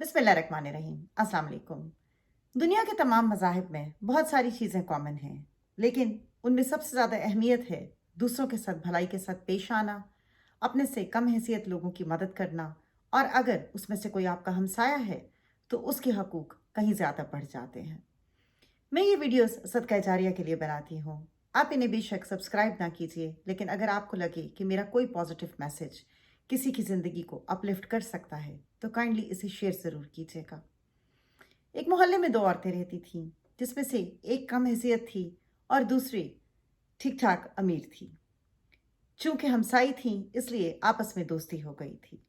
बिस्मिल्लाहिर्रहमानिर्रहीम। अस्सलाम वालेकुम। दुनिया के तमाम मज़ाहिब में बहुत सारी चीज़ें कॉमन हैं, लेकिन उनमें सबसे ज़्यादा अहमियत है दूसरों के साथ भलाई के साथ पेश आना, अपने से कम हैसियत लोगों की मदद करना, और अगर उसमें से कोई आपका हमसाया है तो उसके हकूक़ कहीं ज़्यादा बढ़ जाते हैं। मैं ये वीडियोस सदका जारिया के लिए बनाती हूँ। आप इन्हें बेशक सब्सक्राइब ना कीजिए, लेकिन अगर आपको लगे कि मेरा कोई पॉजिटिव मैसेज किसी की ज़िंदगी को अपलिफ्ट कर सकता है तो काइंडली इसे शेयर ज़रूर कीजिएगा। एक मोहल्ले में दो औरतें रहती थीं, जिसमें से एक कम हैसियत थी और दूसरी ठीक ठाक अमीर थी। चूंकि हमसाई थीं, इसलिए आपस में दोस्ती हो गई थी।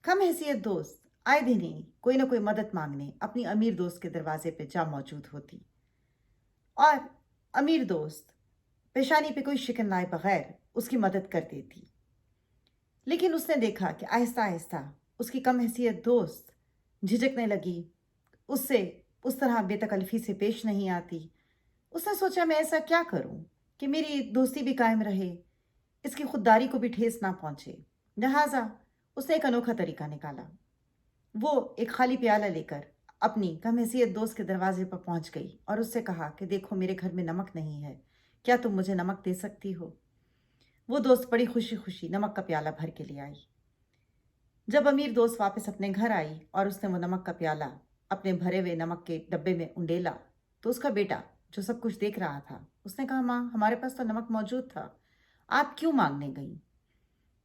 कम हैसियत दोस्त आए दिन ही कोई ना कोई मदद मांगने अपनी अमीर दोस्त के दरवाजे पे जा मौजूद होती, और अमीर दोस्त पेशानी पे कोई शिकन लाए बगैर उसकी मदद कर देती। लेकिन उसने देखा कि आहिस्ता आहिस्ता उसकी कम हैसियत दोस्त झिझकने लगी, उससे उस तरह बेतकल्फ़ी से पेश नहीं आती। उसने सोचा, मैं ऐसा क्या करूं कि मेरी दोस्ती भी कायम रहे, इसकी खुददारी को भी ठेस ना पहुंचे। लिहाजा उसने एक अनोखा तरीका निकाला। वो एक खाली प्याला लेकर अपनी कम हैसियत दोस्त के दरवाजे पर पहुंच गई और उससे कहा कि देखो, मेरे घर में नमक नहीं है, क्या तुम मुझे नमक दे सकती हो? वो दोस्त बड़ी खुशी खुशी नमक का प्याला भर के ले आई। जब अमीर दोस्त वापस अपने घर आई और उसने वो नमक का प्याला अपने भरे हुए नमक के डब्बे में उंडेला, तो उसका बेटा जो सब कुछ देख रहा था, उसने कहा, माँ, हमारे पास तो नमक मौजूद था, आप क्यों मांगने गई?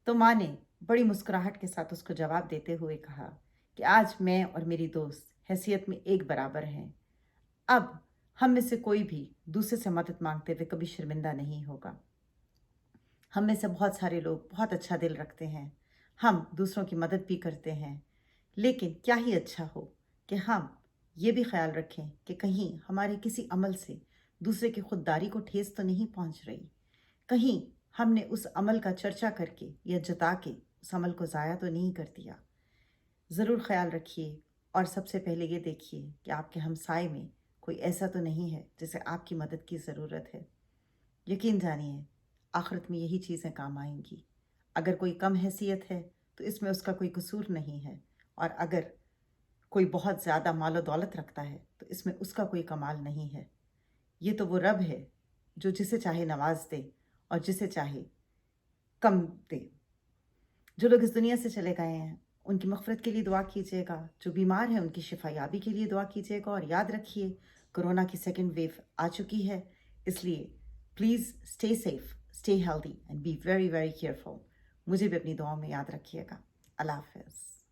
तो माँ ने बड़ी मुस्कुराहट के साथ उसको जवाब देते हुए कहा कि आज मैं और मेरी दोस्त हैसियत में एक बराबर हैं। अब हम में से कोई भी दूसरे से मदद मांगते हुए कभी शर्मिंदा नहीं होगा। हम में से बहुत सारे लोग बहुत अच्छा दिल रखते हैं, हम दूसरों की मदद भी करते हैं, लेकिन क्या ही अच्छा हो कि हम ये भी ख्याल रखें कि कहीं हमारे किसी अमल से दूसरे की खुददारी को ठेस तो नहीं पहुंच रही, कहीं हमने उस अमल का चर्चा करके या जता के उस अमल को ज़ाया तो नहीं कर दिया। ज़रूर ख्याल रखिए, और सबसे पहले ये देखिए कि आपके हमसाए में कोई ऐसा तो नहीं है जिसे आपकी मदद की ज़रूरत है। यकीन जानिए, आखिरत में यही चीज़ें काम आएंगी। अगर कोई कम हैसियत है तो इसमें उसका कोई कसूर नहीं है, और अगर कोई बहुत ज़्यादा मालो दौलत रखता है तो इसमें उसका कोई कमाल नहीं है। ये तो वो रब है जो जिसे चाहे नवाज दे और जिसे चाहे कम दे। जो लोग इस दुनिया से चले गए हैं उनकी मग़फ़िरत के लिए दुआ कीजिएगा, जो बीमार हैं उनकी शिफायाबी के लिए दुआ कीजिएगा, और याद रखिए, कोरोना की सेकंड वेव आ चुकी है, इसलिए please stay safe, stay healthy and be very very careful. मुझे भी अपनी दुआओं में याद रखिएगा। अल्लाह हाफ़िज़।